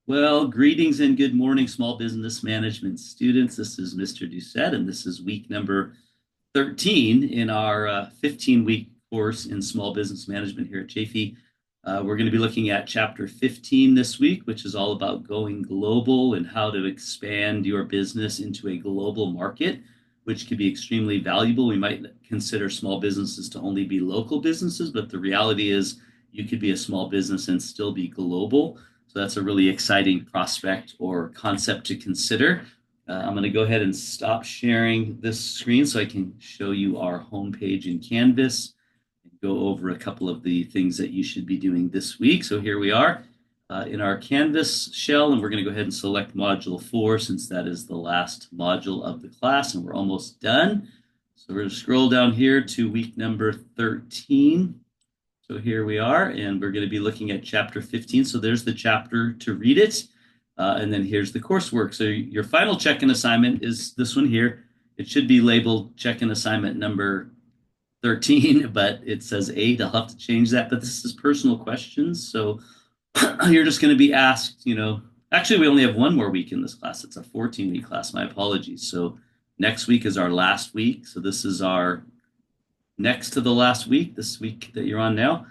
Well, greetings and good morning, small business management students. This is Mr.D, and this is week number 13 in our 15-week course in small business management here at Chafee. We're going to be looking at chapter 15 this week, which is all about going global and how to expand your business into a global market, which could be extremely valuable. We might consider small businesses to only be local businesses, but the reality is you could be a small business and still be global. So that's a really exciting prospect or concept to consider. I'm going to go ahead and stop sharing this screen so I can show you our homepage in Canvas and go over a couple of the things that you should be doing this week. So here we are in our Canvas shell, and we're going to go ahead and select Module 4 since that is the last module of the class, and we're almost done. So we're going to scroll down here to week number 13. So here we are, and we're going to be looking at chapter 15. So there's the chapter to read it. And then here's the coursework. So your final check-in assignment is this one here. It should be labeled check-in assignment number 13, but it says 8. I'll have to change that. But this is personal questions. So you're just going to be asked, actually, we only have one more week in this class. It's a 14-week class. My apologies. So next week is our last week. So this is our next to the last week, this week that you're on now.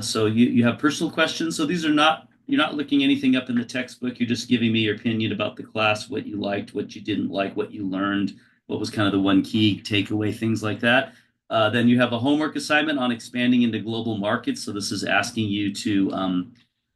So you have personal questions. So these are not, you're not looking anything up in the textbook. You're just giving me your opinion about the class, what you liked, what you didn't like, what you learned, what was kind of the one key takeaway, things like that. Then you have a homework assignment on expanding into global markets. So this is asking you to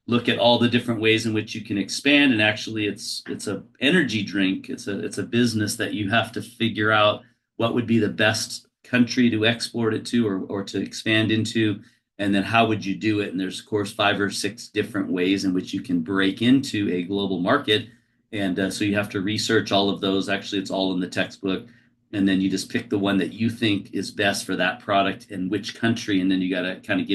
look at all the different ways in which you can expand. And actually, it's a energy drink. It's a business that you have to figure out what would be the best country to export it to or to expand into, and then how would you do it. And there's, of course, 5 or 6 different ways in which you can break into a global market. And so you have to research all of those. Actually, it's all in the textbook. And then you just pick the one that you think is best for that product and which country. And then you got to kind of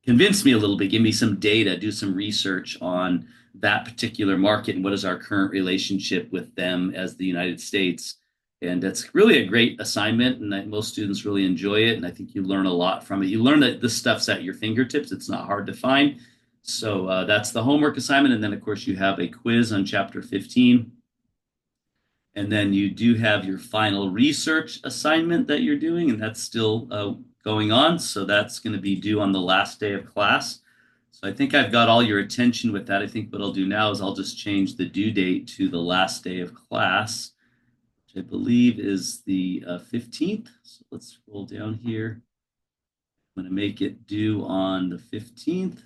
convince me a little bit, give me some data, do some research on that particular market and what is our current relationship with them as the United States. And it's really a great assignment, and most students really enjoy it. And I think you learn a lot from it. You learn that this stuff's at your fingertips. It's not hard to find. So that's the homework assignment. And then, of course, you have a quiz on chapter 15. And then you do have your final research assignment that you're doing, and that's still going on. So that's going to be due on the last day of class. So I think I've got all your attention with that. I think what I'll do now is I'll just change the due date to the last day of class, I believe is the 15th. So let's scroll down here. I'm going to make it due on the 15th,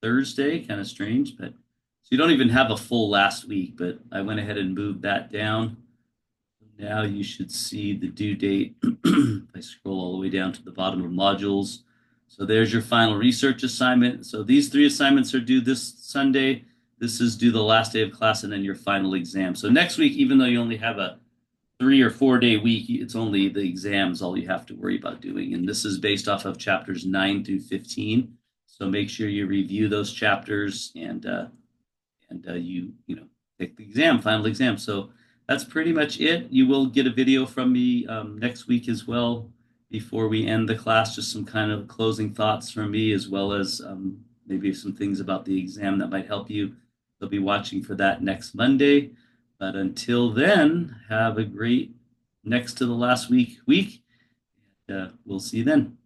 Thursday, kind of strange, but so you don't even have a full last week, but I went ahead and moved that down. Now you should see the due date. If I scroll all the way down to the bottom of modules. So there's your final research assignment. So these 3 assignments are due this Sunday. This is due the last day of class, and then your final exam. So next week, even though you only have a 3 or 4 day week, it's only the exams all you have to worry about doing. And this is based off of chapters 9 through 15. So make sure you review those chapters and you take the exam, final exam. So that's pretty much it. You will get a video from me next week as well before we end the class, just some kind of closing thoughts from me, as well as maybe some things about the exam that might help you. They'll be watching for that next Monday. But until then, have a great next to the last week. We'll see you then.